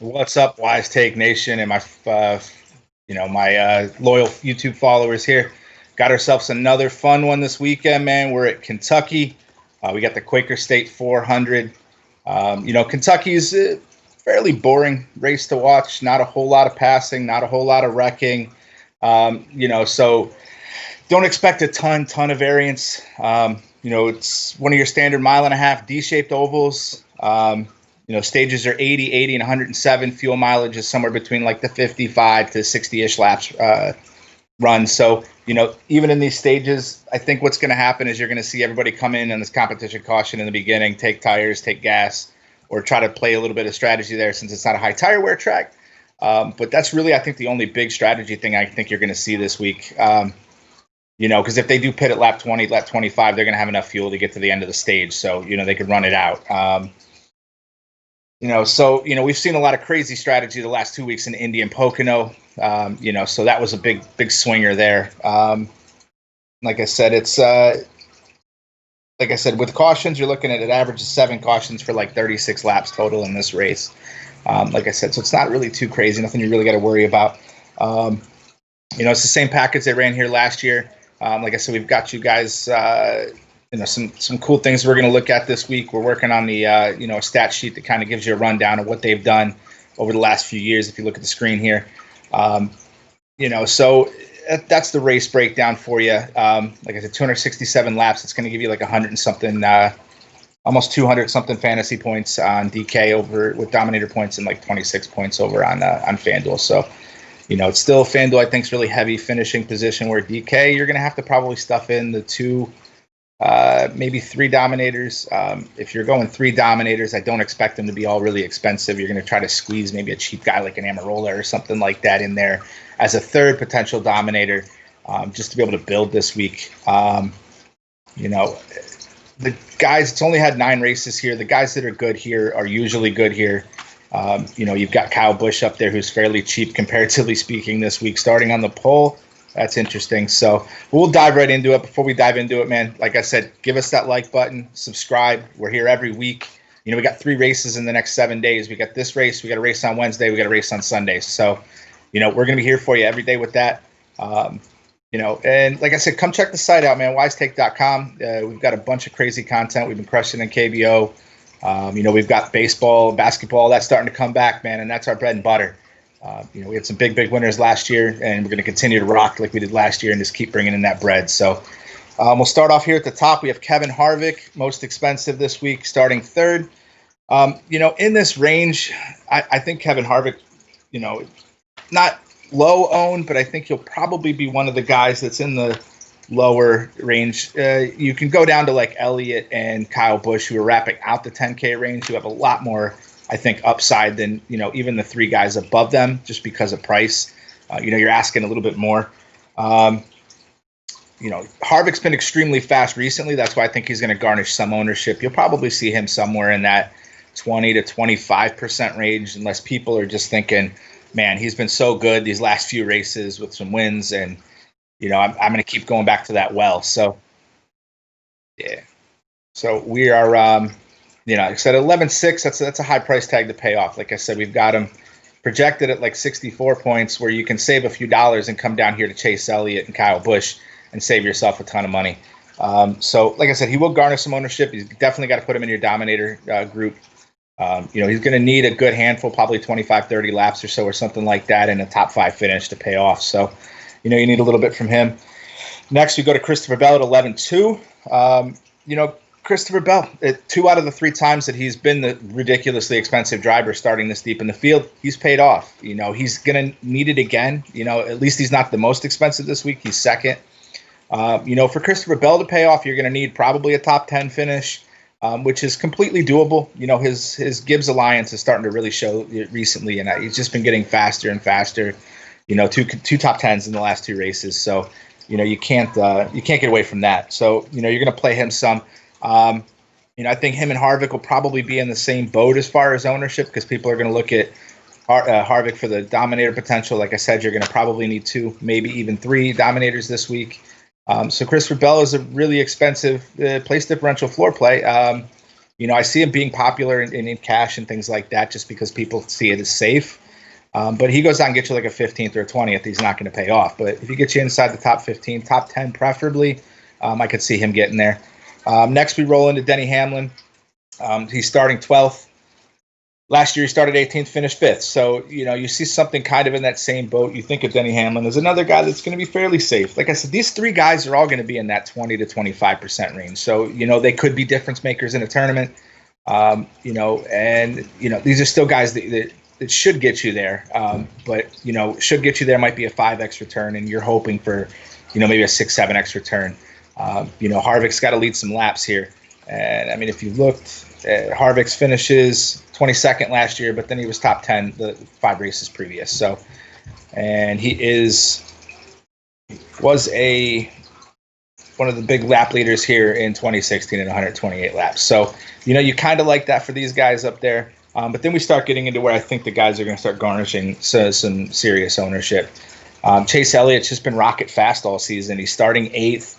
What's up, Wise Take Nation, and my loyal YouTube followers here. Got ourselves another fun one this weekend, man. We're at Kentucky. We got the Quaker State 400. Kentucky's a fairly boring race to watch. Not a whole lot of passing, not a whole lot of wrecking. So don't expect a ton of variance. It's one of your standard mile and a half D-shaped ovals. Stages are 80, and 107. Fuel mileage is somewhere between like the 55 to 60-ish laps run. So, even in these stages, I think what's going to happen is you're going to see everybody come in on this competition caution in the beginning, take tires, take gas, or try to play a little bit of strategy there since it's not a high tire wear track. But that's really, I think, the only big strategy thing I think you're going to see this week. Because if they do pit at lap 20, lap 25, they're going to have enough fuel to get to the end of the stage. So, they could run it out. We've seen a lot of crazy strategy the last 2 weeks in Indy and Pocono. So that was a big swinger there. Like I said, with cautions, you're looking at an average of 7 cautions for like 36 laps total in this race. So it's not really too crazy, nothing you really got to worry about. It's the same package they ran here last year. Like I said, we've got you guys, some cool things we're going to look at this week. We're working on the, a stat sheet that kind of gives you a rundown of what they've done over the last few years. If you look at the screen here, so that's the race breakdown for you. Like I said, 267 laps. It's going to give you like 100 and something, almost 200 something fantasy points on DK over with Dominator points and like 26 points over on FanDuel. So, it's still FanDuel, I think, is really heavy finishing position, where DK, you're going to have to probably stuff in the 2, maybe 3 dominators. If you're going 3 dominators, I don't expect them to be all really expensive. You're going to try to squeeze maybe a cheap guy like an Amarola or something like that in there as a third potential dominator, just to be able to build this week. The guys, it's only had 9 races here. The guys that are good here are usually good here. You've got Kyle Busch up there, who's fairly cheap comparatively speaking this week, starting on the pole. That's interesting. So we'll dive right into it. Before we dive into it, man, like I said, give us that like button, subscribe. We're here every week. We got 3 races in the next 7 days. We got this race. We got a race on Wednesday. We got a race on Sunday. So, we're going to be here for you every day with that. And like I said, come check the site out, man, wisetake.com. We've got a bunch of crazy content. We've been crushing in KBO. We've got baseball, basketball, that's starting to come back, man, and that's our bread and butter. We had some big winners last year, and we're going to continue to rock like we did last year and just keep bringing in that bread. So we'll start off here at the top. We have Kevin Harvick, most expensive this week, starting third. In this range, I think Kevin Harvick, not low owned, but I think he'll probably be one of the guys that's in the lower range. You can go down to like Elliott and Kyle Busch, who are wrapping out the 10K range, who have a lot more, I think, upside than, even the 3 guys above them, just because of price. You're asking a little bit more. Harvick's been extremely fast recently. That's why I think he's going to garnish some ownership. You'll probably see him somewhere in that 20 to 25% range, unless people are just thinking, man, he's been so good these last few races with some wins, and I'm going to keep going back to that well. So, yeah. So we are, like I said, 11.6. That's a high price tag to pay off. Like I said, we've got him projected at like 64 points, where you can save a few dollars and come down here to chase Elliott and Kyle Busch and save yourself a ton of money. So, like I said, he will garner some ownership. He's definitely got to put him in your dominator group. He's going to need a good handful, probably 25, 30 laps or so, or something like that, in a top 5 finish to pay off. So, you need a little bit from him. Next, we go to Christopher Bell at 11.2. Christopher Bell, 2 out of the 3 times that he's been the ridiculously expensive driver starting this deep in the field, he's paid off. He's going to need it again. At least he's not the most expensive this week. He's second. For Christopher Bell to pay off, you're going to need probably a top 10 finish, which is completely doable. His Gibbs Alliance is starting to really show recently, and he's just been getting faster and faster. 2 top 10s in the last 2 races. So, you can't get away from that. So, you're going to play him some. I think him and Harvick will probably be in the same boat as far as ownership, because people are going to look at Harvick for the dominator potential. Like I said, you're going to probably need 2, maybe even 3 dominators this week. So Christopher Bell is a really expensive place differential floor play. I see him being popular in cash and things like that just because people see it as safe. But he goes out and gets you like a 15th or a 20th. He's not going to pay off. But if he gets you inside the top 15, top 10 preferably, I could see him getting there. Next, we roll into Denny Hamlin. He's starting 12th. Last year, he started 18th, finished 5th. So, you see something kind of in that same boat. You think of Denny Hamlin as another guy that's going to be fairly safe. Like I said, these three guys are all going to be in that 20 to 25% range. So, they could be difference makers in a tournament. These are still guys that should get you there. But should get you there might be a 5x return, and you're hoping for, maybe a 6, 7x return. Harvick's got to lead some laps here. And, I mean, if you looked, Harvick's finishes 22nd last year, but then he was top 10 the 5 races previous. So, and he was one of the big lap leaders here in 2016 at 128 laps. So, you kind of like that for these guys up there. But then we start getting into where I think the guys are going to start garnishing some serious ownership. Chase Elliott's just been rocket fast all season. He's starting 8th.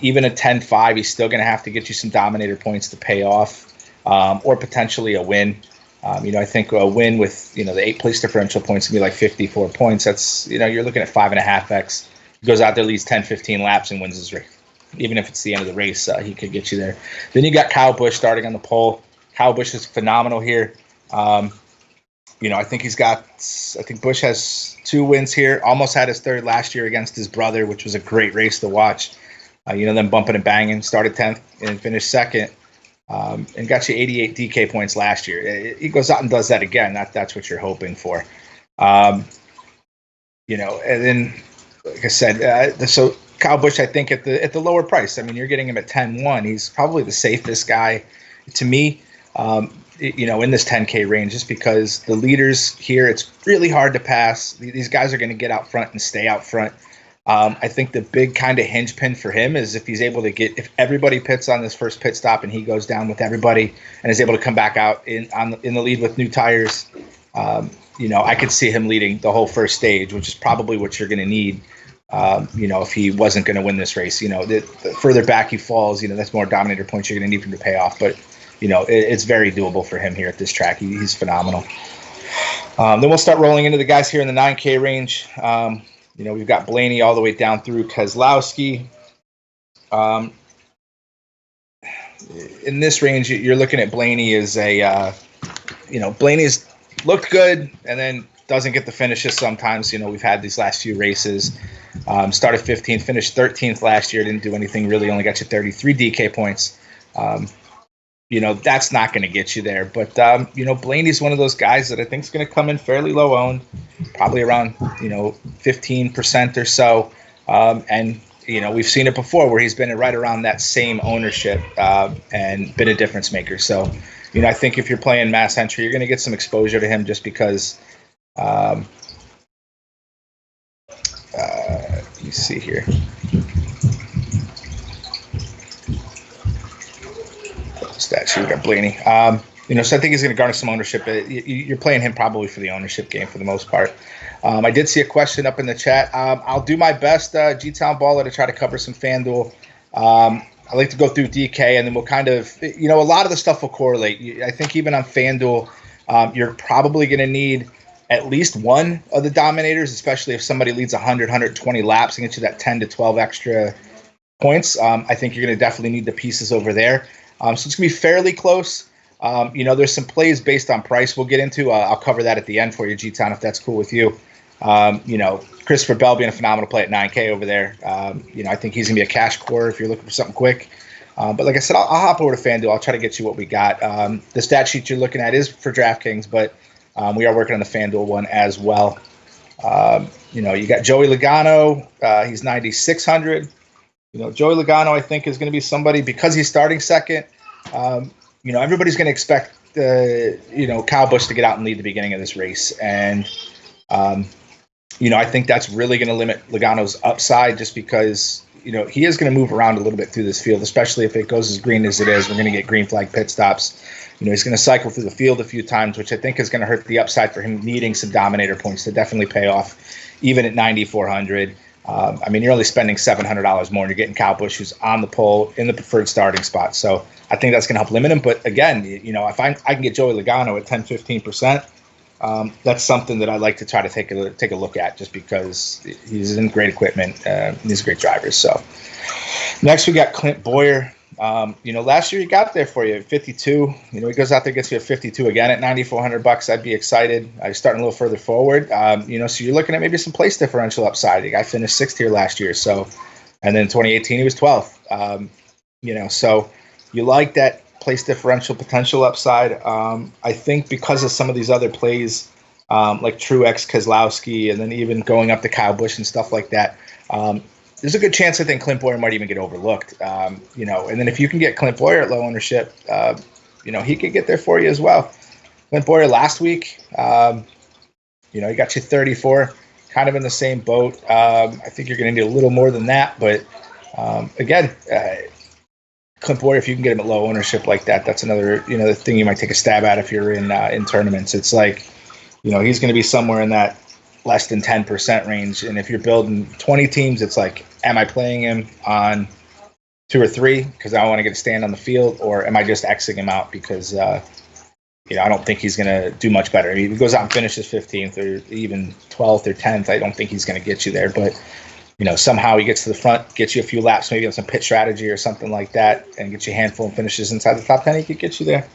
Even a 10-5, he's still going to have to get you some dominator points to pay off, or potentially a win. I think a win with, the 8th-place differential points can be like 54 points. That's, you're looking at 5.5x. He goes out there, leads 10, 15 laps, and wins his race. Even if it's the end of the race, he could get you there. Then you got Kyle Busch starting on the pole. Kyle Busch is phenomenal here. I think Busch has 2 wins here. Almost had his 3rd last year against his brother, which was a great race to watch. Them bumping and banging, started 10th and finished 2nd, and got you 88 DK points last year. He goes out and does that again. That's what you're hoping for. And then, like I said, so Kyle Busch, I think at the lower price. I mean, you're getting him at 10-1. He's probably the safest guy to me, in this 10K range, just because the leaders here, it's really hard to pass. These guys are going to get out front and stay out front. I think the big kind of hinge pin for him is if he's able to if everybody pits on this first pit stop and he goes down with everybody and is able to come back out in the lead with new tires, I could see him leading the whole first stage, which is probably what you're going to need. If he wasn't going to win this race, the further back he falls, that's more dominator points you're going to need for him to pay off. But, it's very doable for him here at this track. He's phenomenal. Then we'll start rolling into the guys here in the 9K range. We've got Blaney all the way down through Keselowski. In this range, you're looking at Blaney as Blaney's looked good and then doesn't get the finishes sometimes. We've had these last few races. Started 15th, finished 13th last year, didn't do anything really, only got you 33 DK points. That's not going to get you there. But, Blaney's one of those guys that I think is going to come in fairly low owned, probably around, 15% or so. And, we've seen it before where he's been right around that same ownership and been a difference maker. So, I think if you're playing mass entry, you're going to get some exposure to him just because, let me see here. Statue, we got Blaney. So I think he's going to garner some ownership. You're playing him probably for the ownership game for the most part. I did see a question up in the chat. I'll do my best, G-Town Baller, to try to cover some FanDuel. I like to go through DK, and then we'll kind of, a lot of the stuff will correlate. I think even on FanDuel, you're probably going to need at least one of the dominators, especially if somebody leads 100, 120 laps and gets you that 10 to 12 extra points. I think you're going to definitely need the pieces over there. So it's going to be fairly close. There's some plays based on price we'll get into. I'll cover that at the end for you, G-Town, if that's cool with you. Chris Rebelle being a phenomenal play at 9K over there. I think he's going to be a cash core if you're looking for something quick. But like I said, I'll hop over to FanDuel. I'll try to get you what we got. The stat sheet you're looking at is for DraftKings, but we are working on the FanDuel one as well. You got Joey Logano. He's 9,600. Joey Logano, I think, is going to be somebody, because he's starting second. Everybody's going to expect, Kyle Busch to get out and lead the beginning of this race. And, I think that's really going to limit Logano's upside just because, he is going to move around a little bit through this field, especially if it goes as green as it is. We're going to get green flag pit stops. He's going to cycle through the field a few times, which I think is going to hurt the upside for him needing some dominator points to definitely pay off, even at 9,400. I mean, you're only spending $700 more, and you're getting Kyle Busch, who's on the pole in the preferred starting spot. So I think that's going to help limit him. But again, you know, if I can get Joey Logano at 10-15%, that's something that I like to try to take a look at, just because he's in great equipment. He's a great driver. So next we got Clint Boyer. You know, last year he got there for you at 52. You know, he goes out there, gets you a 52 again at $9,400. I'd be excited. I starting a little further forward. You know, so you're looking at maybe some place differential upside. The guy finished 6th here last year. So, and then in 2018 he was 12th. You know, so you like that place differential potential upside. I think because of some of these other plays, like Truex, Keselowski, and then even going up to Kyle Busch and stuff like that. There's a good chance I think Clint Boyer might even get overlooked, you know. And then if you can get Clint Boyer at low ownership, you know, he could get there for you as well. Clint Boyer last week, you know, he got you 34, kind of in the same boat. I think you're going to need a little more than that. But, again, Clint Boyer, if you can get him at low ownership like that, that's another, you know, the thing you might take a stab at if you're in tournaments. It's like, you know, he's going to be somewhere in that less than 10% range. And if you're building 20 teams, it's like, am I playing him on 2 or 3 because I want to get a stand on the field, or am I just Xing him out because, you know, I don't think he's going to do much better. I mean, if he goes out and finishes 15th or even 12th or 10th, I don't think he's going to get you there. But, you know, somehow he gets to the front, gets you a few laps, maybe on some pit strategy or something like that, and gets you a handful and finishes inside the top 10, he could get you there.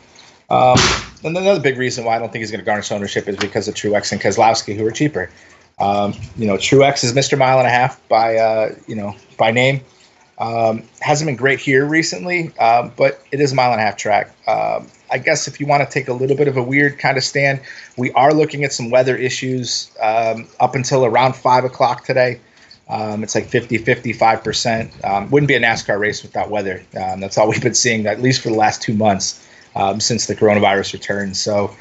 And another big reason why I don't think he's going to garnish ownership is because of Truex and Keselowski, who are cheaper. You know, Truex is Mr. Mile and a Half by, you know, by name. Hasn't been great here recently, but it is a mile and a half track. I guess if you want to take a little bit of a weird kind of stand, we are looking at some weather issues up until around 5 o'clock today. It's like 55%. Wouldn't be a NASCAR race without weather. That's all we've been seeing, at least for the last 2 months. Since the coronavirus returned. So,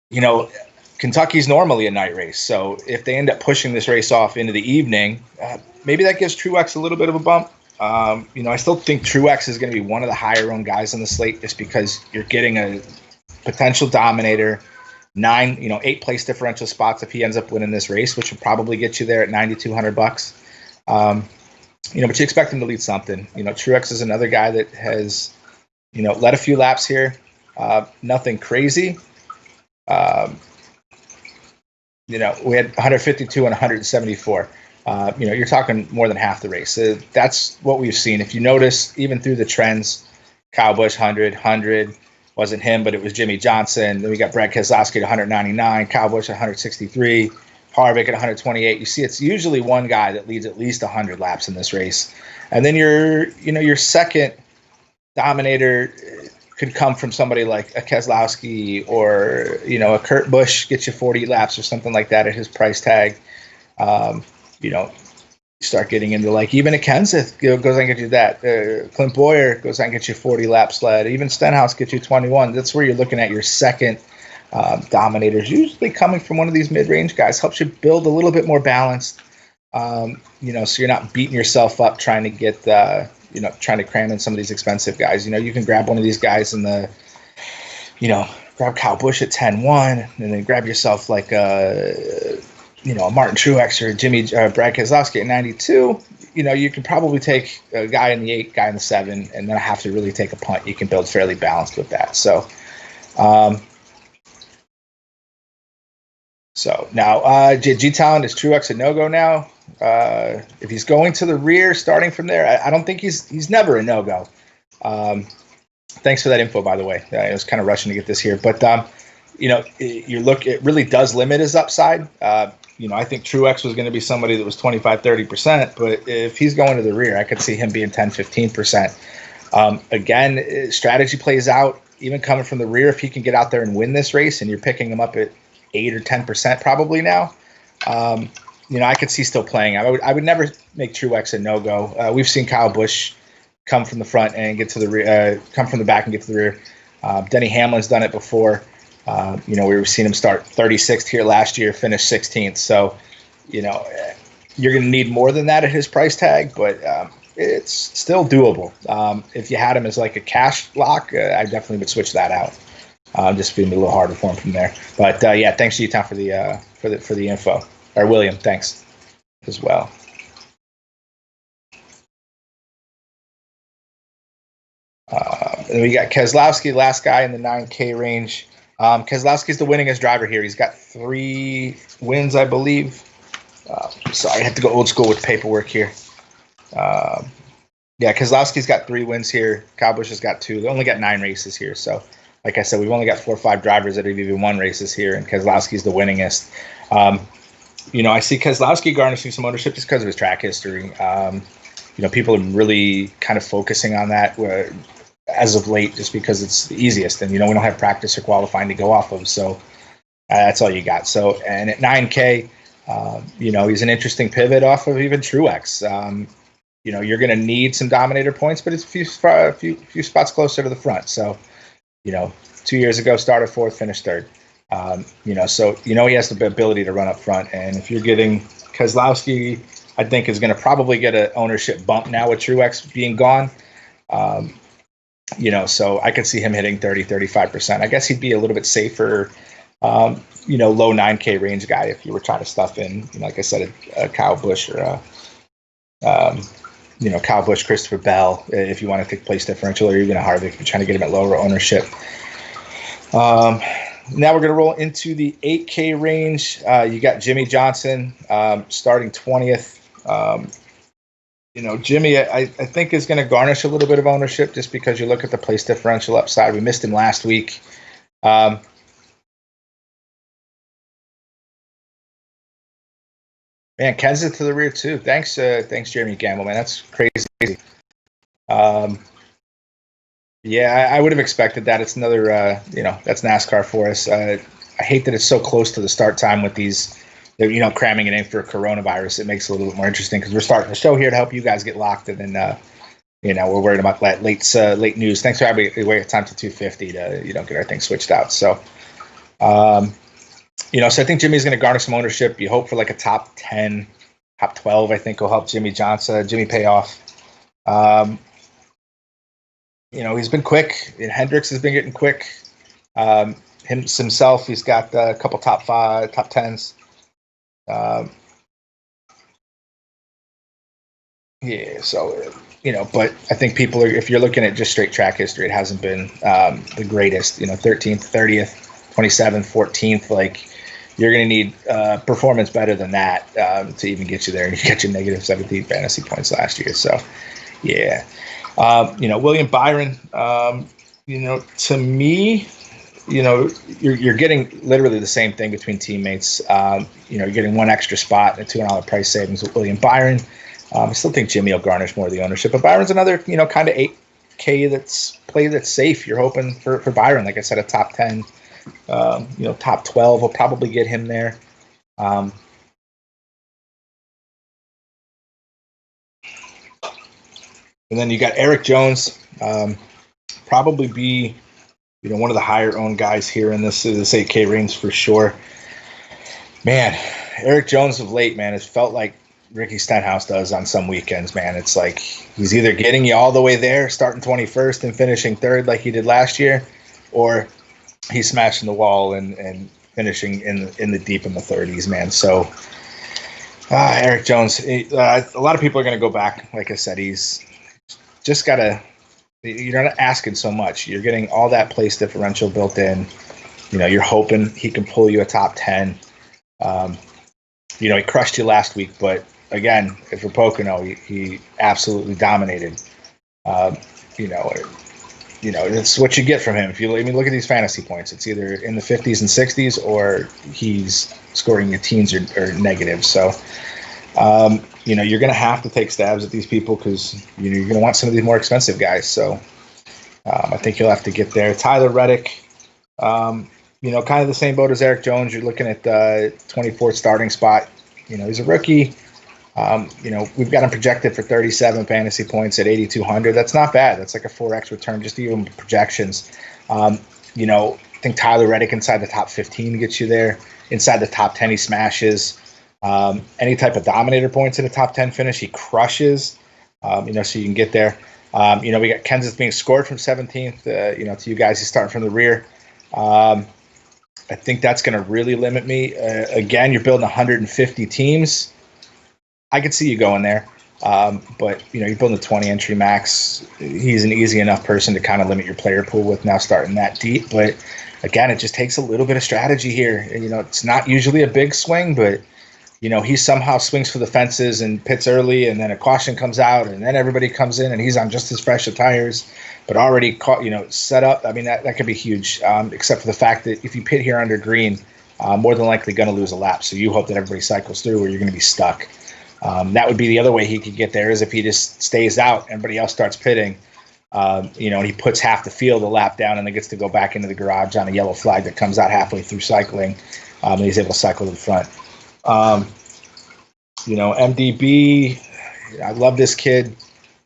you know, Kentucky's normally a night race. So if they end up pushing this race off into the evening, maybe that gives Truex a little bit of a bump. You know, I still think Truex is going to be one of the higher owned guys on the slate, just because you're getting a potential dominator, 8 place differential spots if he ends up winning this race, which would probably get you there at $9,200. You know, but you expect him to lead something. You know, Truex is another guy that has, you know, led a few laps here. Nothing crazy. You know, we had 152 and 174. You know, you're talking more than half the race. That's what we've seen. If you notice, even through the trends, Kyle Busch 100, wasn't him, but it was Jimmy Johnson. Then we got Brad Keselowski at 199, Kyle Busch at 163, Harvick at 128. You see, it's usually one guy that leads at least 100 laps in this race. And then your second dominator could come from somebody like a Keselowski or, you know, a Kurt Busch, gets you 40 laps or something like that at his price tag. You know, you start getting into like even a Kenseth goes and gets you that. Clint Boyer goes and gets you 40 laps led. Even Stenhouse gets you 21. That's where you're looking at your second dominators, usually coming from one of these mid-range guys. Helps you build a little bit more balanced. You know, so you're not beating yourself up trying to get you know, trying to cram in some of these expensive guys. You know, you can grab one of these guys in the, you know, grab Kyle Busch at 10-1, and then grab yourself like you know, a Martin Truex or Brad Keselowski at 92. You know, you can probably take a guy in the 8, guy in the 7, and then have to really take a punt. You can build fairly balanced with that. So, now G-Talent is Truex a no-go now. If he's going to the rear, starting from there, I don't think he's never a no-go. Thanks for that info, by the way. I was kind of rushing to get this here, but you know, it really does limit his upside. You know, I think Truex was going to be somebody that was 25-30%, but if he's going to the rear, I could see him being 10-15%. Again, strategy plays out, even coming from the rear. If he can get out there and win this race, and you're picking him up at 8 or 10% probably now, you know, I could see still playing. I would never make Truex a no-go. We've seen Kyle Busch come from the front and get to the rear, come from the back and get to the rear. Denny Hamlin's done it before. You know, we've seen him start 36th here last year, finish 16th. So, you know, you're going to need more than that at his price tag, but it's still doable. If you had him as like a cash lock, I definitely would switch that out. Just being a little harder for him from there. But yeah, thanks to you, Tom, for the info. Or William, thanks as well. Then we got Keselowski, last guy in the 9K range. Keselowski's the winningest driver here. He's got 3 wins, I believe. So I had to go old school with paperwork here. Yeah, Keselowski's got 3 wins here. Kyle Busch has got 2. They only got 9 races here. So, like I said, we've only got 4 or 5 drivers that have even won races here, and Keselowski's the winningest. I see Keselowski garnishing some ownership just because of his track history. People are really kind of focusing on that as of late just because it's the easiest. And, we don't have practice or qualifying to go off of. So that's all you got. So, and at 9K, he's an interesting pivot off of even Truex. You're going to need some dominator points, but it's a few spots closer to the front. So, 2 years ago, started 4th, finished 3rd. So he has the ability to run up front. And if you're getting Keselowski, I think is going to probably get an ownership bump now with Truex being gone. So I could see him hitting 30-35%. I guess he'd be a little bit safer, low 9K range guy if you were trying to stuff in, like I said, a Kyle Busch or Kyle Busch, Christopher Bell, if you want to take place differential, or even a Harvick if you're trying to get him at lower ownership. Now we're going to roll into the 8K range. You got Jimmy Johnson starting 20th. Jimmy, I think is going to garnish a little bit of ownership just because you look at the place differential upside. We missed him last week. Man, Kansas to the rear too. Thanks, Jeremy Gamble, man. That's crazy. Yeah, I would have expected that. It's another, that's NASCAR for us. I hate that it's so close to the start time with these, cramming it in for coronavirus. It makes it a little bit more interesting because we're starting the show here to help you guys get locked, and then, we're worried about that late news. Thanks for having me wait time to 2:50 to, get our thing switched out. So, so I think Jimmy's going to garner some ownership. You hope for like a top 10, top 12, I think will help Jimmy pay off. He's been quick. Hendricks has been getting quick. Himself, he's got a couple top 5, top 10s. But I think people are, if you're looking at just straight track history, it hasn't been the greatest. 13th, 30th, 27th, 14th. Like, you're going to need performance better than that to even get you there. And you get your negative 17 fantasy points last year. So, yeah. William Byron, to me, you're getting literally the same thing between teammates. You're getting one extra spot and a $200 price savings with William Byron. I still think Jimmy will garnish more of the ownership, but Byron's another, kind of 8K that's safe. You're hoping for Byron, like I said, a top 10, top 12 will probably get him there. And then you got Erik Jones, probably be, one of the higher owned guys here in this 8K range for sure. Man, Erik Jones of late, man, it's felt like Ricky Stenhouse does on some weekends, man. It's like he's either getting you all the way there, starting 21st and finishing 3rd like he did last year, or he's smashing the wall and finishing in the deep in the 30s, man. So Erik Jones, a lot of people are going to go back. Like I said, he's just got to, you're not asking so much. You're getting all that place differential built in. You're hoping he can pull you a top 10. He crushed you last week, but again, if for Pocono, he absolutely dominated. It's what you get from him. Look at these fantasy points. It's either in the 50s and 60s, or he's scoring your teens or negatives. So, you're going to have to take stabs at these people because you're going to want some of these more expensive guys. So, I think you'll have to get there. Tyler Reddick, kind of the same boat as Erik Jones. You're looking at the 24th starting spot. He's a rookie. We've got him projected for 37 fantasy points at 8,200. That's not bad. That's like a 4X return, just even projections. I think Tyler Reddick inside the top 15 gets you there. Inside the top 10, he smashes. Any type of dominator points in the top 10 finish, he crushes. So you can get there. We got Kenseth being scored from 17th. To you guys, he's starting from the rear. I think that's going to really limit me. Again, you're building 150 teams. I could see you going there. But, you know, you're building a 20 entry max. He's an easy enough person to kind of limit your player pool with now starting that deep. But again, it just takes a little bit of strategy here. You know, it's not usually a big swing, but, you know, he somehow swings for the fences and pits early, and then a caution comes out, and then everybody comes in, and he's on just as fresh of tires, but already caught, you know, set up. I mean, that could be huge, except for the fact that if you pit here under green, more than likely going to lose a lap. So you hope that everybody cycles through, or you're going to be stuck. That would be the other way he could get there, is if he just stays out, everybody else starts pitting, you know, and he puts half the field a lap down and then gets to go back into the garage on a yellow flag that comes out halfway through cycling, and he's able to cycle to the front. You know, MDB, I love this kid.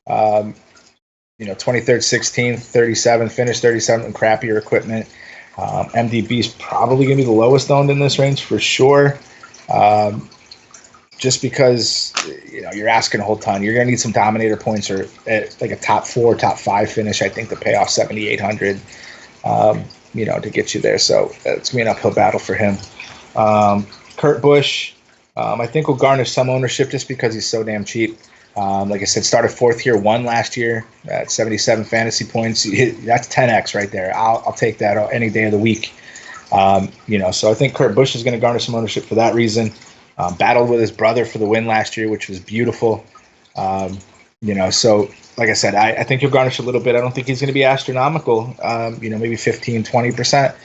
You know, 23rd, 16th, 37, finished 37 in crappier equipment. MDB is probably going to be the lowest owned in this range for sure. Just because, you know, you're asking a whole ton. You're going to need some dominator points, or like a top 4, top 5 finish, I think, to pay off 7,800, you know, to get you there. So it's going to be an uphill battle for him. Kurt Busch, I think will garnish some ownership just because he's so damn cheap. Like I said, started 4th here, won last year at 77 fantasy points. That's 10x right there. I'll take that any day of the week. You know, so I think Kurt Busch is going to garnish some ownership for that reason. Battled with his brother for the win last year, which was beautiful. You know, so like I said, I think he'll garnish a little bit. I don't think he's going to be astronomical, you know, maybe 15, 20%.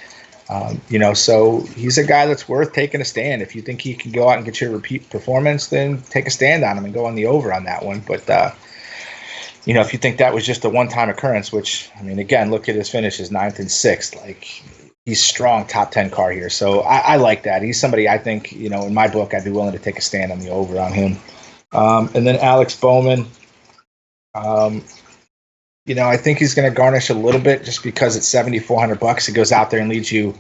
You know, so he's a guy that's worth taking a stand. If you think he can go out and get your repeat performance, then take a stand on him and go on the over on that one. But, you know, if you think that was just a one-time occurrence, which, I mean, again, look at his finishes, 9th and 6th. Like, he's strong top 10 car here. So I like that. He's somebody I think, you know, in my book, I'd be willing to take a stand on the over on him. And then Alex Bowman, you know, I think he's going to garnish a little bit just because it's $7,400. He goes out there and leads you,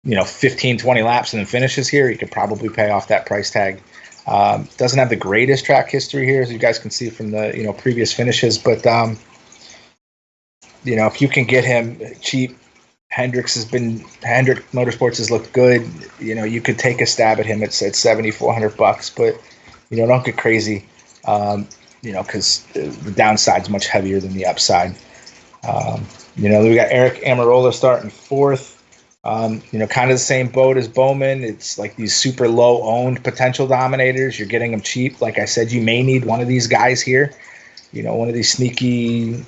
you know, 15, 20 laps and then finishes here. He could probably pay off that price tag. Doesn't have the greatest track history here, as you guys can see from the, you know, previous finishes. But, you know, if you can get him cheap, Hendrick Motorsports has looked good. You know, you could take a stab at him at $7,400, but, you know, don't get crazy. You know, because the downside's much heavier than the upside. You know, we got Eric Amarola starting 4th. You know, kind of the same boat as Bowman. It's like these super low-owned potential dominators. You're getting them cheap. Like I said, you may need one of these guys here. You know, one of these sneaky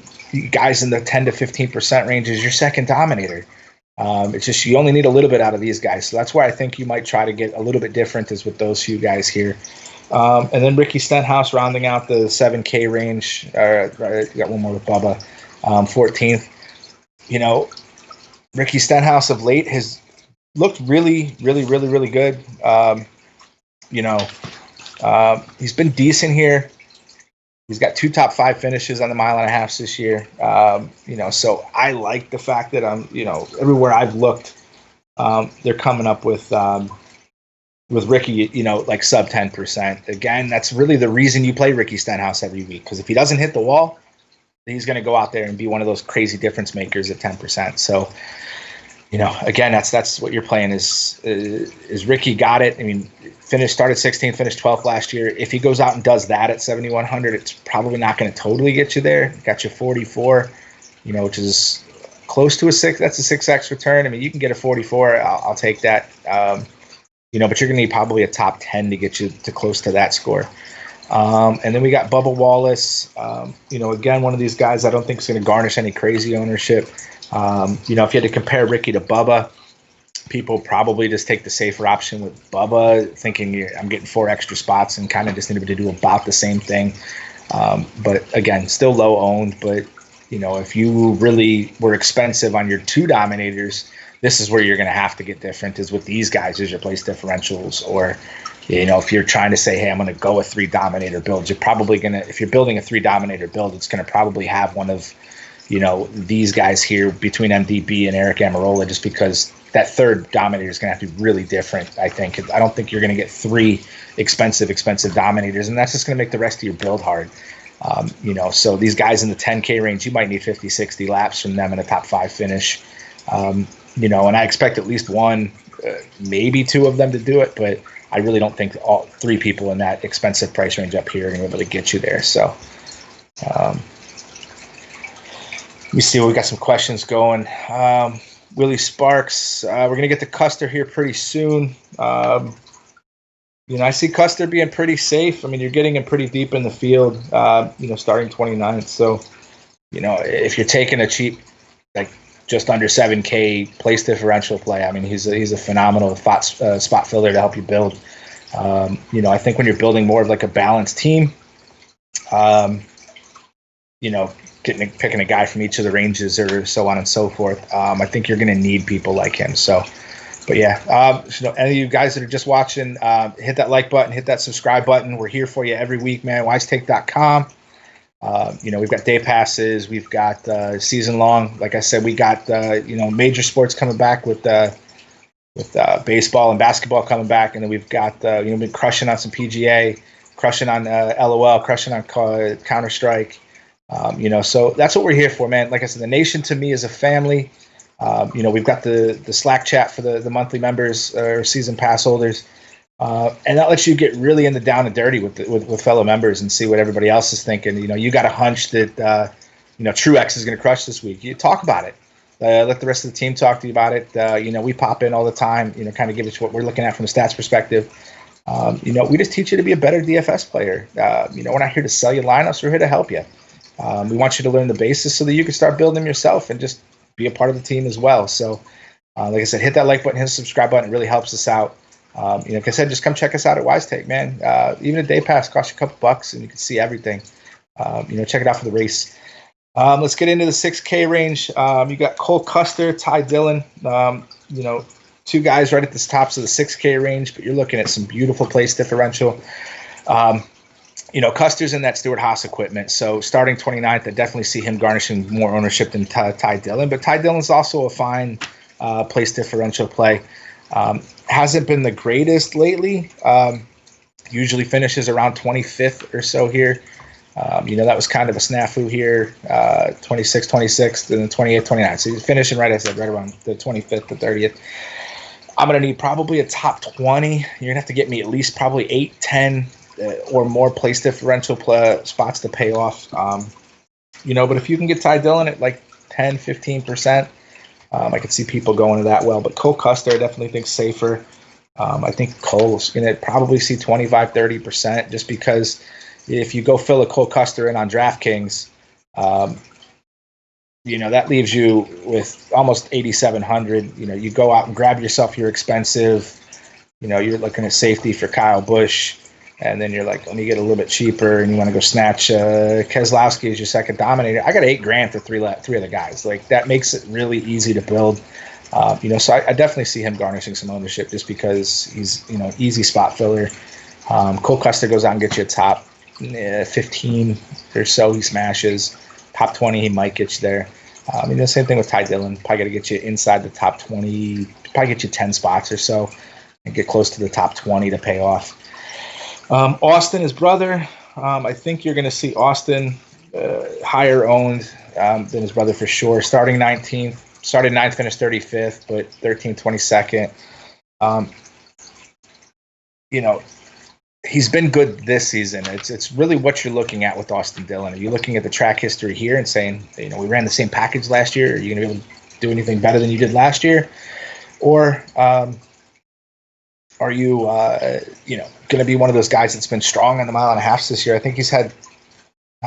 guys in the 10 to 15% range is your second dominator. It's just you only need a little bit out of these guys. So that's why I think you might try to get a little bit different is with those few guys here. And then Ricky Stenhouse rounding out the 7K range. You got one more with Bubba, 14th. You know, Ricky Stenhouse of late has looked really, really, really, really good. You know, he's been decent here. He's got 2 top 5 finishes on the 1.5 miles this year. You know, so I like the fact that you know, everywhere I've looked, they're coming up with Ricky, you know, like sub 10%. Again, that's really the reason you play Ricky Stenhouse every week, because if he doesn't hit the wall, he's going to go out there and be one of those crazy difference makers at 10%. So, you know, again, that's what you're playing is Ricky got it. I mean, started 16th, finished 12th last year. If he goes out and does that at 7,100, it's probably not going to totally get you there. Got you 44, you know, which is close to a 6. That's a 6x return. I mean, you can get a 44. I'll take that. You know, but you're going to need probably a top 10 to get you to close to that score. And then we got Bubba Wallace. You know, again, one of these guys I don't think is going to garnish any crazy ownership. You know, if you had to compare Ricky to Bubba, people probably just take the safer option with Bubba, thinking I'm getting 4 extra spots and kind of just need to do about the same thing. But again, still low owned. But, you know, if you really were expensive on your 2 dominators, this is where you're going to have to get different, is with these guys as your place differentials. Or, you know, if you're trying to say, hey, I'm going to go a 3 dominator build, you're probably going to, if you're building a 3 dominator build, it's going to probably have one of, you know, these guys here between MDB and Eric Amarola, just because that 3rd dominator is going to have to be really different, I think. I don't think you're going to get 3 expensive dominators, and that's just going to make the rest of your build hard. You know, so these guys in the 10K range, you might need 50, 60 laps from them in a top 5 finish. You know, and I expect at least 1, maybe 2 of them to do it, but I really don't think all three people in that expensive price range up here are going to be able to get you there. So let me see. We got some questions going. Willie Sparks, we're going to get to Custer here pretty soon. I see Custer being pretty safe. I mean, you're getting him pretty deep in the field, starting 29th. So, if you're taking a cheap, like just under 7K place differential play, I mean, he's a phenomenal spot filler to help you build. I think when you're building more of like a balanced team, picking a guy from each of the ranges or so on and so forth, I think you're going to need people like him. So, but yeah, any of you guys that are just watching, hit that like button, hit that subscribe button. We're here for you every week, man. WiseTake.com. We've got day passes. We've got season long. Like I said, we got major sports coming back with baseball and basketball coming back, and then we've got been crushing on some PGA, crushing on LOL, crushing on Counter Strike. So that's what we're here for, man. Like I said, the nation to me is a family. We've got the Slack chat for the monthly members or season pass holders. And that lets you get really in the down and dirty with fellow members and see what everybody else is thinking. You got a hunch that, Truex is going to crush this week. You talk about it. Let the rest of the team talk to you about it. We pop in all the time, kind of give us what we're looking at from a stats perspective. We just teach you to be a better DFS player. We're not here to sell you lineups. We're here to help you. We want you to learn the basics so that you can start building them yourself and just be a part of the team as well. So, like I said, hit that like button, hit the subscribe button. It really helps us out. Like I said, just come check us out at WiseTake, man. Even a day pass costs you a couple bucks and you can see everything. Check it out for the race. Let's get into the 6K range. You got Cole Custer, Ty Dillon, two guys right at the tops of the 6K range, but you're looking at some beautiful place differential. Custer's in that Stewart-Haas equipment, so starting 29th, I definitely see him garnishing more ownership than Ty Dillon, but Ty Dillon's also a fine place differential play. Hasn't been the greatest lately. Usually finishes around 25th or so here. That was kind of a snafu here, 26th, and then 28th, 29th. So he's finishing, right around the 25th to 30th. I'm going to need probably a top 20. You're going to have to get me at least probably 8, 10 or more place differential spots to pay off. But if you can get Ty Dillon at like 10, 15%, I could see people going to that well. But Cole Custer, I definitely think safer. I think Cole's going to probably see 25, 30% just because if you go fill a Cole Custer in on DraftKings, that leaves you with almost 8,700. You go out and grab yourself your expensive, you're looking at safety for Kyle Busch. And then you're like, let me get a little bit cheaper, and you want to go snatch Keselowski as your second dominator. I got $8,000 for three other guys. Like that makes it really easy to build. So I definitely see him garnishing some ownership just because he's easy spot filler. Cole Custer goes out and gets you a top 15 or so. He smashes top 20. He might get you there. The same thing with Ty Dillon. Probably got to get you inside the top 20. Probably get you 10 spots or so, and get close to the top 20 to pay off. Austin, his brother, I think you're going to see Austin higher owned than his brother for sure. Starting 19th, started 9th, finished 35th, but 13th, 22nd. He's been good this season. It's really what you're looking at with Austin Dillon. Are you looking at the track history here and saying, we ran the same package last year? Are you going to be able to do anything better than you did last year? Or are you, going to be one of those guys that's been strong on the mile and a half this year? I think he's had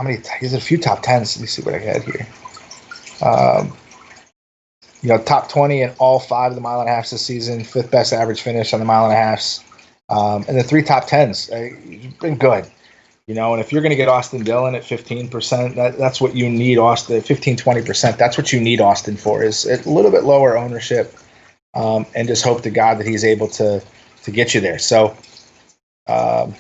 he's had a few top 10s. Let me see what I had here. Top 20 in all 5 of the mile and a half this season, 5th best average finish on the mile and a half. And the 3 top 10s. He's been good. And if you're going to get Austin Dillon at 15%, that's what you need Austin, 15, 20%. That's what you need Austin for, is a little bit lower ownership, and just hope to God that he's able to get you there. So, my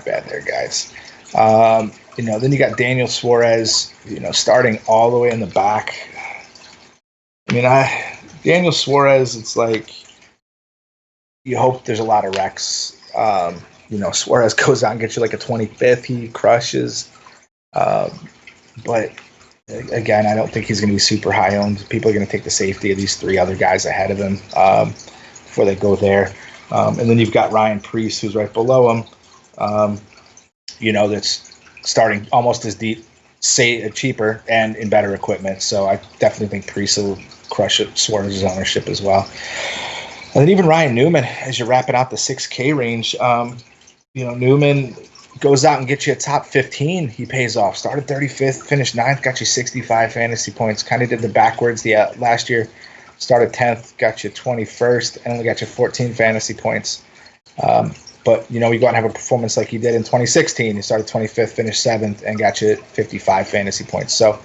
bad there, guys. Then you got Daniel Suarez, starting all the way in the back. Daniel Suarez, it's like you hope there's a lot of wrecks. Suarez goes out and gets you like a 25th. He crushes. But again, I don't think he's going to be super high owned. People are going to take the safety of these 3 other guys ahead of him before they go there. And then you've got Ryan Preece, who's right below him, that's starting almost as deep, cheaper and in better equipment. So I definitely think Preece will crush it, Suarez's ownership as well. And then even Ryan Newman, as you're wrapping out the 6K range, Newman goes out and gets you a top 15. He pays off. Started 35th, finished 9th, got you 65 fantasy points. Kind of did the backwards last year. Started 10th, got you 21st, and only got you 14 fantasy points. But, you go out and have a performance like he did in 2016. He started 25th, finished 7th, and got you 55 fantasy points. So,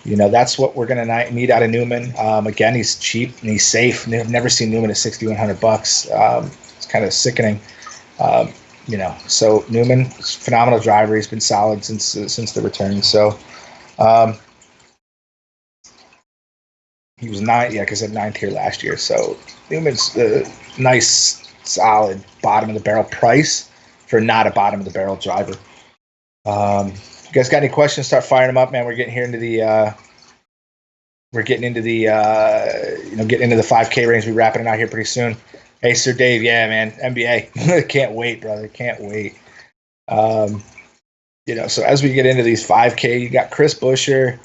that's what we're going to need out of Newman. Again, he's cheap and he's safe. I've never seen Newman at $6,100. It's kind of sickening. So Newman, phenomenal driver. He's been solid since the return. So he was because I said 9th here last year. So Newman's a nice, solid bottom of the barrel price for not a bottom of the barrel driver. You guys got any questions? Start firing them up, man. We're getting into the 5K range. We're wrapping it out here pretty soon. Hey, Sir Dave. Yeah, man. NBA. Can't wait, brother. Can't wait. So as we get into these 5K, you got Chris Buescher.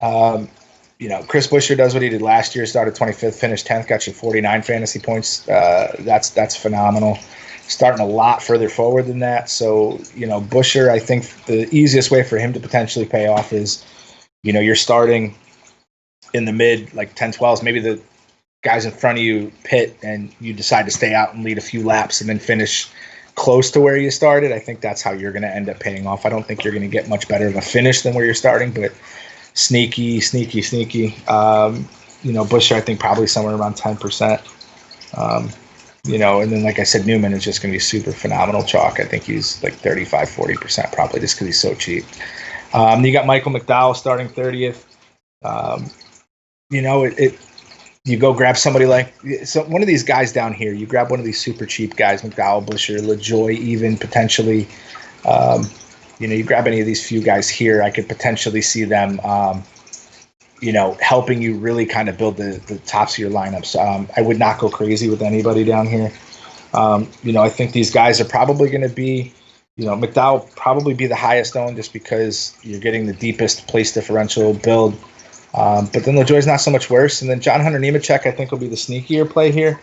Chris Buescher does what he did last year. Started 25th, finished 10th, got you 49 fantasy points. That's phenomenal. Starting a lot further forward than that. So, Buescher, I think the easiest way for him to potentially pay off is, you're starting in the mid, like 10, 12s, maybe the guys in front of you pit and you decide to stay out and lead a few laps and then finish close to where you started. I think that's how you're going to end up paying off. I don't think you're going to get much better of a finish than where you're starting, but sneaky. Buescher, I think probably somewhere around 10%. And then like I said, Newman is just going to be super phenomenal chalk. I think he's like 35, 40% probably just because he's so cheap. You got Michael McDowell starting 30th. You go grab somebody one of these guys down here. You grab one of these super cheap guys, McDowell, Buescher, LaJoie, even potentially. You grab any of these few guys here, I could potentially see them, helping you really kind of build the tops of your lineups. I would not go crazy with anybody down here. I think these guys are probably going to be, McDowell probably be the highest owned just because you're getting the deepest place differential build. But then LaJoie's not so much worse. And then John Hunter Nemechek, I think, will be the sneakier play here.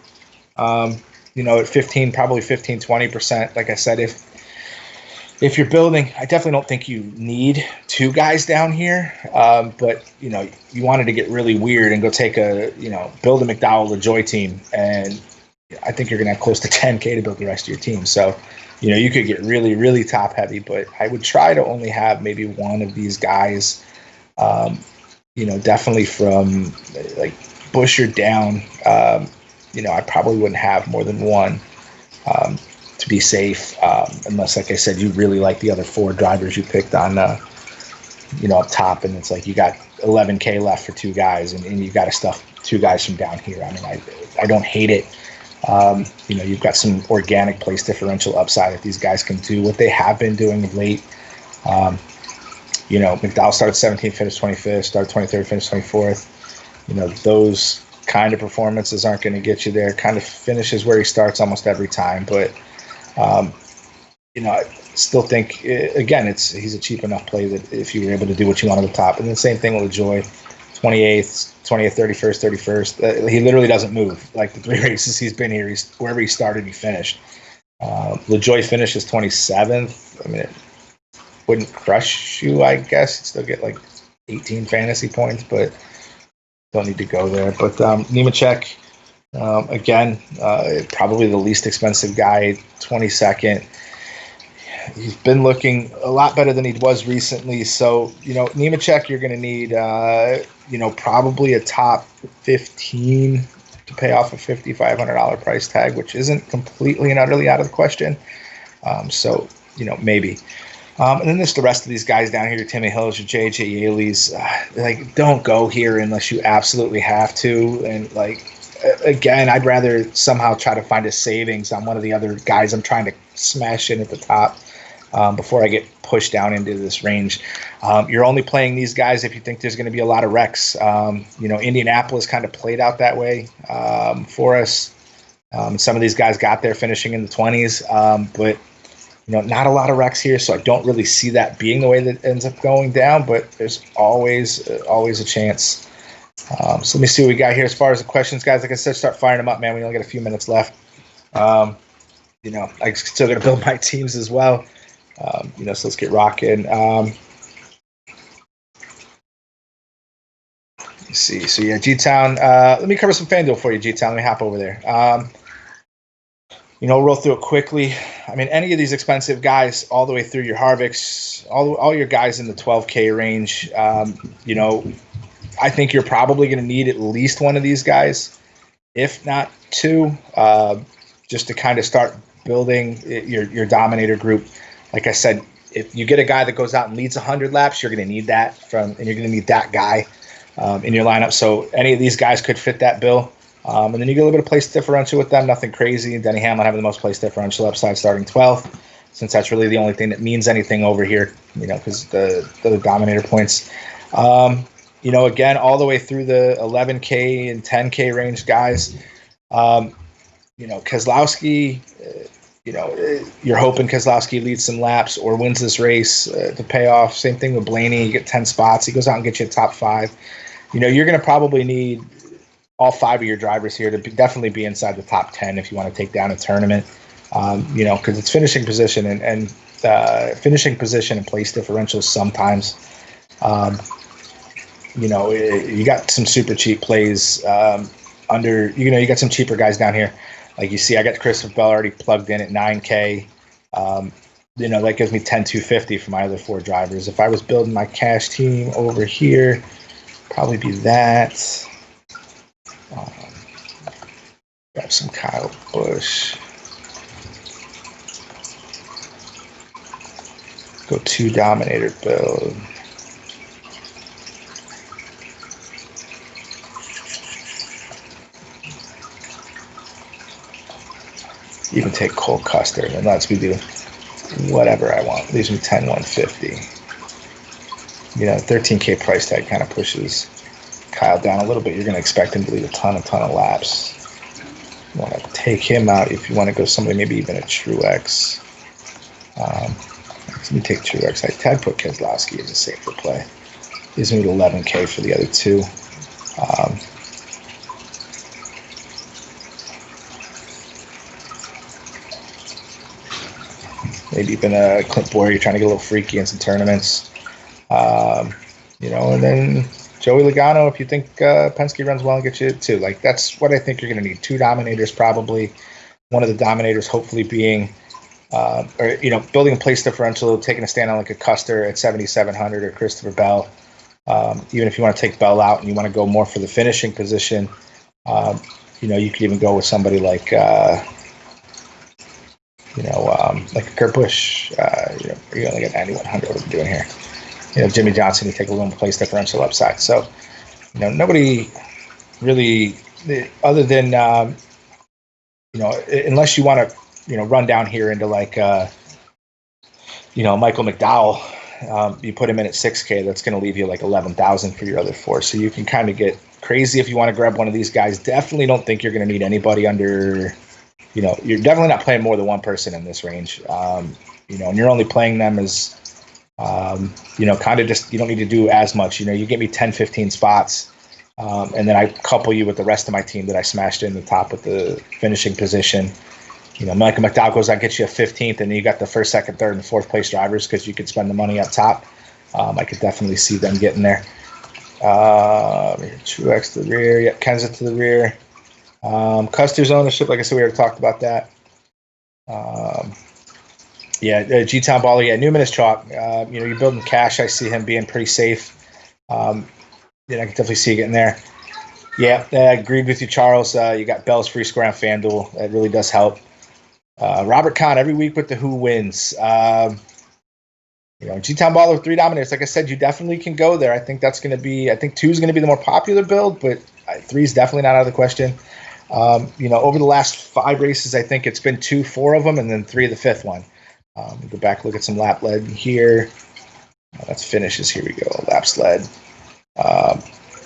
At 15, probably 15, 20%. Like I said, if you're building, I definitely don't think you need 2 guys down here. But, you wanted to get really weird and go take build a McDowell LaJoie team. And I think you're going to have close to 10K to build the rest of your team. So, you could get really, really top heavy. But I would try to only have maybe one of these guys, definitely from like Buescher down. I probably wouldn't have more than one. To be safe, unless, like I said, you really like the other 4 drivers you picked on, up top, and it's like you got 11K left for 2 guys, and you got to stuff 2 guys from down here. I mean, I don't hate it. You've got some organic place differential upside if these guys can do what they have been doing of late. McDowell started 17th, finished 25th, started 23rd, finished 24th. Those kind of performances aren't going to get you there. Kind of finishes where he starts almost every time, but I still think, again, he's a cheap enough play that if you were able to do what you want at the top. And the same thing with LaJoie, 28th, 20th, 31st, 31st. He literally doesn't move. Like the 3 races he's been here, wherever he started, he finished. LaJoie finishes 27th. I mean, it wouldn't crush you, I guess. You'd still get like 18 fantasy points, but don't need to go there. But Nemechek, again, probably the least expensive guy, 22nd. He's been looking a lot better than he was recently. So, Nemechek, you're going to need, probably a top 15 to pay off a $5,500 price tag, which isn't completely and utterly out of the question. So, maybe. And then there's the rest of these guys down here, Timmy Hills, your J.J. Yaley's. Don't go here unless you absolutely have to. And, again, I'd rather somehow try to find a savings on one of the other guys I'm trying to smash in at the top. before I get pushed down into this range. You're only playing these guys if you think there's going to be a lot of wrecks. Indianapolis kind of played out that way for us. Some of these guys got there finishing in the 20s, but not a lot of wrecks here, so I don't really see that being the way that ends up going down, but there's always a chance. So let me see what we got here as far as the questions, guys. Like I said, start firing them up, man. We only got a few minutes left. I'm still going to build my teams as well. So let's get rocking. Let's see. So, yeah, G-Town. Let me cover some FanDuel for you, G-Town. Let me hop over there. Roll through it quickly. I mean, any of these expensive guys, all the way through your Harvicks, all your guys in the 12K range, I think you're probably going to need at least one of these guys, if not two, just to kind of start building your dominator group. Like I said, if you get a guy that goes out and leads 100 laps, you're going to need that and you're going to need that guy in your lineup. So any of these guys could fit that bill. And then you get a little bit of place differential with them, nothing crazy. Denny Hamlin having the most place differential upside starting 12th, since that's really the only thing that means anything over here, because the dominator points. Again, all the way through the 11K and 10K range guys. Keselowski, you're hoping Keselowski leads some laps or wins this race to pay off. Same thing with Blaney. You get 10 spots. He goes out and gets you a top 5. You're going to probably need all 5 of your drivers here to definitely be inside the top 10 if you want to take down a tournament, because it's finishing position and finishing position and place differentials sometimes. You got some super cheap plays you got some cheaper guys down here. Like you see, I got Christopher Bell already plugged in at 9K. That gives me 10,250 for my other 4 drivers. If I was building my cash team over here, probably be that. Grab some Kyle Busch. Go 2 dominator build. Even take Cole Custer and lets me do whatever I want. Leaves me 10,150. 13K price tag kind of pushes Kyle down a little bit. You're going to expect him to lead a ton of laps. You want to take him out if you want to go somebody, maybe even a Truex. Let me take Truex. I'd put Keselowski as a safer play. Leaves me with 11K for the other 2. Maybe even a Clint Boyer. You're trying to get a little freaky in some tournaments. And then Joey Logano, if you think Penske runs well, and get you 2. Like, that's what I think you're going to need. 2 dominators probably. One of the dominators hopefully being, building a place differential, taking a stand on like a Custer at 7,700 or Christopher Bell. Even if you want to take Bell out and you want to go more for the finishing position, you could even go with somebody like, like a Kurt Busch. You only get 9,100. What are we doing here? Jimmy Johnson, you take a little place differential upside. So, nobody really, other than, unless you want to, run down here into like, Michael McDowell, you put him in at 6K, that's going to leave you like 11,000 for your other 4. So you can kind of get crazy if you want to grab one of these guys. Definitely don't think you're going to need anybody under, you're definitely not playing more than one person in this range. And you're only playing them as, kind of just, you don't need to do as much. You get me 10, 15 spots, and then I couple you with the rest of my team that I smashed in the top with the finishing position. Michael McDowell goes out and gets you a 15th, and then you got the 1st, 2nd, 3rd, and 4th place drivers because you could spend the money up top. I could definitely see them getting there. Truex to the rear. Yeah, Kenseth to the rear. Custer's ownership, like I said, we already talked about that. G-Town Baller. Yeah, Newman is chalk. You're building cash. I see him being pretty safe. I can definitely see you getting there. Yeah, I agreed with you, Charles. You got Bell's free square on FanDuel. That really does help. Robert Kahn every week with the who wins. G-Town Baller with 3 dominators. Like I said, you definitely can go there. I think that's going to be. I think 2 is going to be the more popular build, but 3 is definitely not out of the question. Over the last 5 races, I think it's been 2, 4 of them, and then 3 of the 5th one. Go back, look at some lap led here. That's finishes. Here we go. Laps led.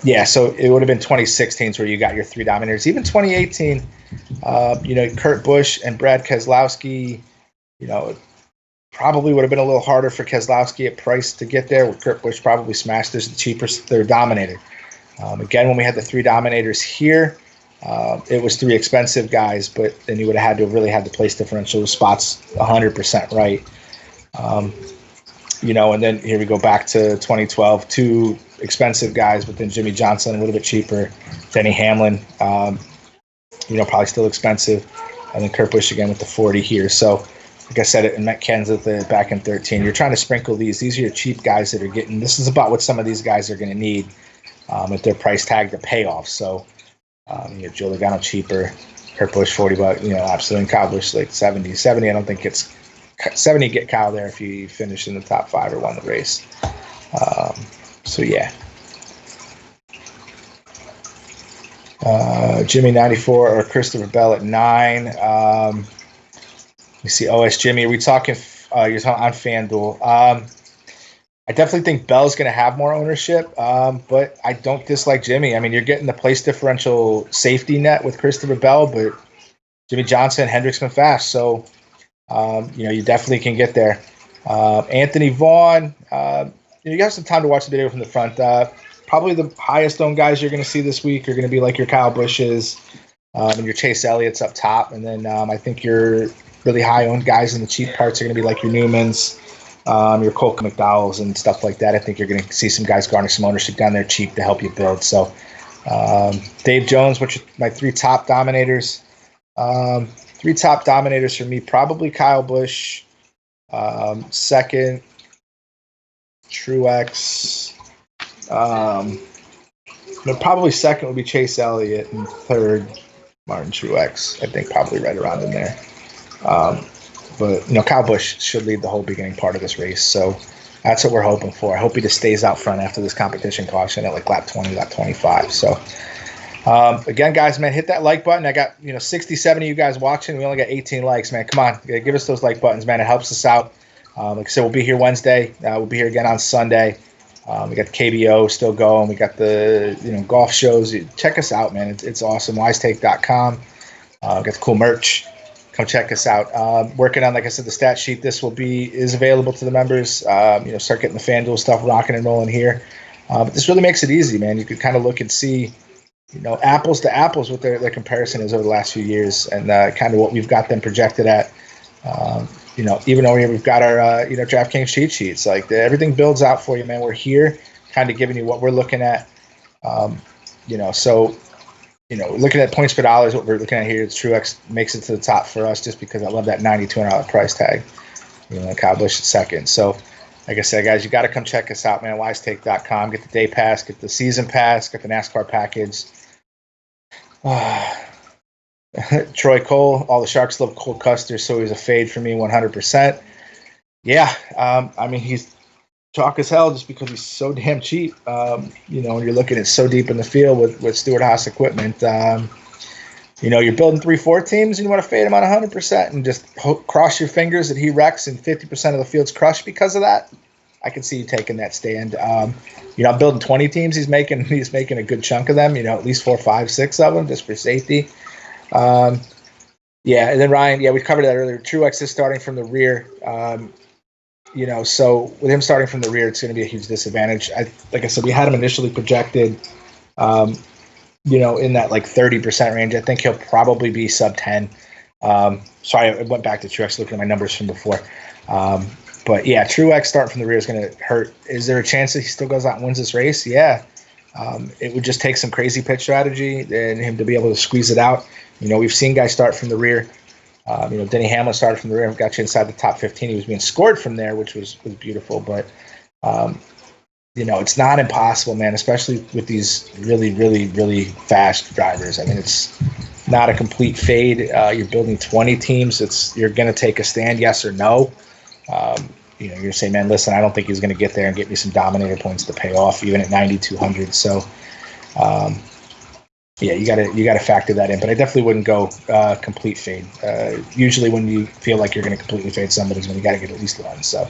Yeah, so it would have been 2016 where you got your 3 dominators. Even 2018, Kurt Busch and Brad Keselowski, probably would have been a little harder for Keselowski at price to get there. Where Kurt Busch probably smashed as the cheapest third dominator. Again, when we had the 3 dominators here, it was 3 expensive guys, but then you would have had to really had the place differential spots 100% right. And then here we go back to 2012, 2 expensive guys, but then Jimmy Johnson a little bit cheaper, Denny Hamlin, probably still expensive, and then Kurt Busch again with the 40 here. So, like I said, and Matt Kenseth back in 13. You're trying to sprinkle these. These are your cheap guys that are getting. This is about what some of these guys are going to need at their price tag to pay off. So, Joe Logano cheaper, Kurt Busch $40, absolutely, and Kyle Busch like 70. 70, I don't think it's 70. Get Kyle there if you finish in the top 5 or won the race. So yeah. Jimmy 94 or Christopher Bell at 9. You see OS Jimmy. Are we talking? You're talking on FanDuel. I definitely think Bell's going to have more ownership, but I don't dislike Jimmy. I mean, you're getting the place differential safety net with Christopher Bell, but Jimmy Johnson, Hendrick's been fast, so you definitely can get there. Anthony Vaughn. You have some time to watch the video from the front. Probably the highest owned guys you're going to see this week are going to be like your Kyle Bushes and your Chase Elliott's up top. And then I think your really high owned guys in the cheap parts are going to be like your Newmans, your Colt McDowells and stuff like that. I think you're going to see some guys garnish some ownership down there cheap to help you build. So Dave Jones, which are my 3 top dominators. 3 top dominators for me, probably Kyle Busch. Second, Truex. Probably second would be Chase Elliott, and third, Martin Truex. I think probably right around in there. But Kyle Busch should lead the whole beginning part of this race, so that's what we're hoping for. I hope he just stays out front after this competition caution at like lap 20, lap 25. So again, guys, man, hit that like button. I got 60, 70 of you guys watching. We only got 18 likes, man. Come on, give us those like buttons, man. It helps us out. Like I said, we'll be here Wednesday. We'll be here again on Sunday. We got the KBO still going. We got the golf shows. Check us out, man. It's awesome. Wisetake.com. Got the cool merch. Come check us out. Working on, like I said, the stat sheet. This is available to the members. Start getting the FanDuel stuff rocking and rolling here. But this really makes it easy, man. You could kind of look and see, apples to apples what their comparison is over the last few years, and kind of what we've got them projected at. Even though we've got our DraftKings cheat sheets, like everything builds out for you, man. We're here, kind of giving you what we're looking at. Looking at points per dollars, what we're looking at here, Truex makes it to the top for us just because I love that $9,200 price tag. Kyle Busch at second. So, like I said, guys, you got to come check us out, man. Wisetake.com. Get the day pass, get the season pass, get the NASCAR package. Troy Cole, all the Sharks love Cole Custer, so he's a fade for me 100%. Yeah, he's chalk as hell just because he's so damn cheap. When you're looking at so deep in the field with Stewart-Haas equipment, you're building 3-4 teams and you want to fade him on 100% and just cross your fingers that he wrecks and 50% of the field's crushed because of that. I can see you taking that stand. I'm building 20 teams. He's making a good chunk of them. At least 4, 5, 6 of them just for safety. And then Ryan, we covered that earlier. Truex is starting from the rear. So with him starting from the rear, it's going to be a huge disadvantage. Like I said, we had him initially projected, in that like 30% range. I think he'll probably be sub 10. Sorry, I went back to Truex looking at my numbers from before. But yeah, Truex starting from the rear is going to hurt. Is there a chance that he still goes out and wins this race? Yeah. It would just take some crazy pitch strategy and him to be able to squeeze it out. We've seen guys start from the rear. Denny Hamlin started from the rear and got you inside the top 15. He was being scored from there, which was beautiful. But, it's not impossible, man, especially with these really, really, really fast drivers. I mean, it's not a complete fade. You're building 20 teams. You're going to take a stand, yes or no. You're saying, man, listen, I don't think he's going to get there and get me some dominator points to pay off, even at 9,200. So, Yeah, you gotta factor that in, but I definitely wouldn't go complete fade. Usually, when you feel like you're going to completely fade somebody, is when you got to get at least one. So,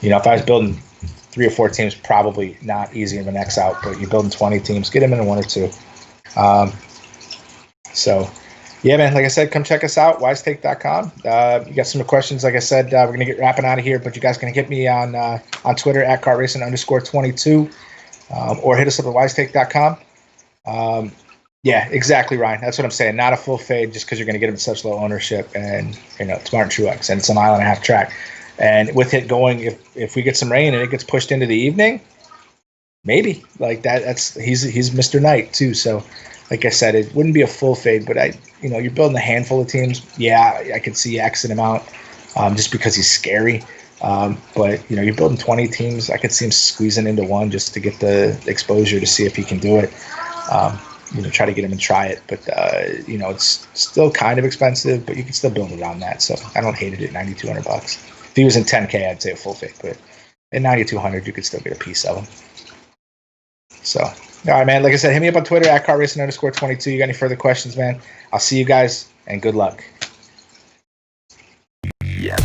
if I was building 3 or 4 teams, probably not easy in the next out, but you're building 20 teams, get them in 1 or 2. So, yeah, man, like I said, come check us out, wisetake.com. You got some questions, like I said, we're going to get wrapping out of here, but you guys can hit me on Twitter at cartracing_22 or hit us up at wisetake.com. Yeah, exactly, Ryan. That's what I'm saying. Not a full fade just because you're going to get him such low ownership, and it's Martin Truex, and it's a 1.5-mile track. And with it going, if we get some rain and it gets pushed into the evening, maybe like that. He's Mr. Knight too. So, like I said, it wouldn't be a full fade, but you're building a handful of teams. Yeah, I could see Xing him out just because he's scary. But you're building 20 teams. I could see him squeezing into one just to get the exposure to see if he can do it. Try to get him and try it. But, it's still kind of expensive, but you can still build around that. So I don't hate it at $9,200. If he was in 10K, I'd say a full fade. But at $9,200, you could still get a piece of him. So, all right, man. Like I said, hit me up on Twitter at cartracing_22. You got any further questions, man? I'll see you guys, and good luck. Yeah.